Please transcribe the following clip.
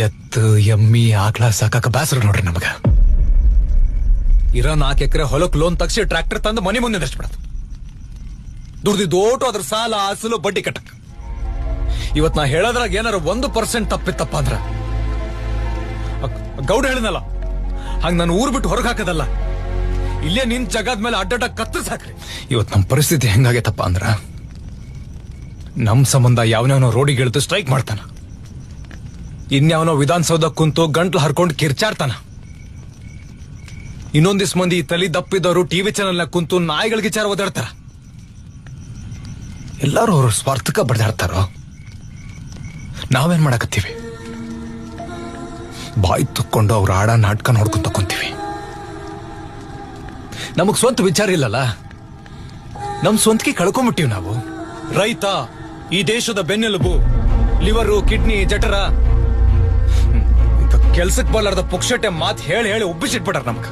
ಎತ್ತು ಎಮ್ಮಿ ಆಕಳ ಸಾಕಾಕ ಬ್ಯಾಸರ ನೋಡ್ರಿ ನಮಗ. ಇರೋ 4 ಎಕರೆ ಹೊಲಕ್ ಲೋನ್ ತಗ್ಸಿ ಟ್ರ್ಯಾಕ್ಟರ್ ತಂದು ಮನೆ ಮುಂದೆ ನಿಂದಿಸ್ಬಿಡೋದು. ದುಡ್ದಿದ್ದೋಟು ಅದ್ರ ಸಾಲ ಅಸಲು ಬಡ್ಡಿ ಕಟ್ಟಕ್. ಇವತ್ ನಾ ಹೇಳೋದ್ರಾಗ ಏನಾರ 1% ತಪ್ಪಿತ್ತಪ್ಪ ಅಂದ್ರ ಗೌಡ ಹೇಳಿದ್ನಲ್ಲ ಹಂಗ ನಾನು ಊರ್ ಬಿಟ್ಟು ಹೊರಗೆ ಹಾಕದಲ್ಲ, ಇಲ್ಲೇ ನಿನ್ ಜಗದ ಮೇಲೆ ಅಡ್ಡಡ್ಡ ಕತ್ತರಿಸ್ ಹಾಕ್ರಿ. ಇವತ್ ನಮ್ ಪರಿಸ್ಥಿತಿ ಹೆಂಗಾಗೈತಪ್ಪ ಅಂದ್ರ ನಮ್ ಸಂಬಂಧ ಯಾವನವನೋ ರೋಡಿಗೆ ಇಳಿದು ಸ್ಟ್ರೈಕ್ ಮಾಡ್ತಾನ, ಇನ್ಯಾವನೋ ವಿಧಾನಸೌಧ ಕುಂತು ಗಂಟ್ಲು ಹರ್ಕೊಂಡು ಕಿರ್ಚಾಡ್ತಾನ, ಇನ್ನೊಂದಿಸ್ ಮಂದಿ ತಲಿ ದಪ್ಪಿದವರು ಟಿವಿ ಚಾನೆಲ್ ನ ಕುಂತು ನಾಯಿಗಳಿಗೆ ವಿಚಾರ ಓದಾಡ್ತಾರ. ಎಲ್ಲಾರು ಅವ್ರ ಸ್ವಾರ್ಥಕ ಬಡ್ದಾಡ್ತಾರೋ. ನಾವೇನ್ ಮಾಡಕತ್ತೀವಿ? ಬಾಯಿ ತುಕ್ಕೊಂಡು ಅವ್ರ ಆಡ ನಾಟಕ ನೋಡ್ಕೊಂತ ಕುಂತೀವಿ. ನಮಗ್ ಸ್ವಂತ ವಿಚಾರ ಇಲ್ಲಲ್ಲ, ನಮ್ ಸ್ವಂತಕ್ಕೆ ಕಳ್ಕೊಂಬಿಟ್ಟಿವಿ ನಾವು. ರೈತ ಈ ದೇಶದ ಬೆನ್ನೆಲುಬು, ಲಿವರು ಕಿಡ್ನಿ ಜಠರ. ಕೆಲ್ಸಕ್ ಬರ್ಲಾರ್ದ ಪುಕ್ಷಟೆ ಮಾತ್ ಹೇಳಿ ಹೇಳಿ ಒಬ್ಬಿಸಿಟ್ಬಿಟ್ಟಾರ ನಮ್ಗ.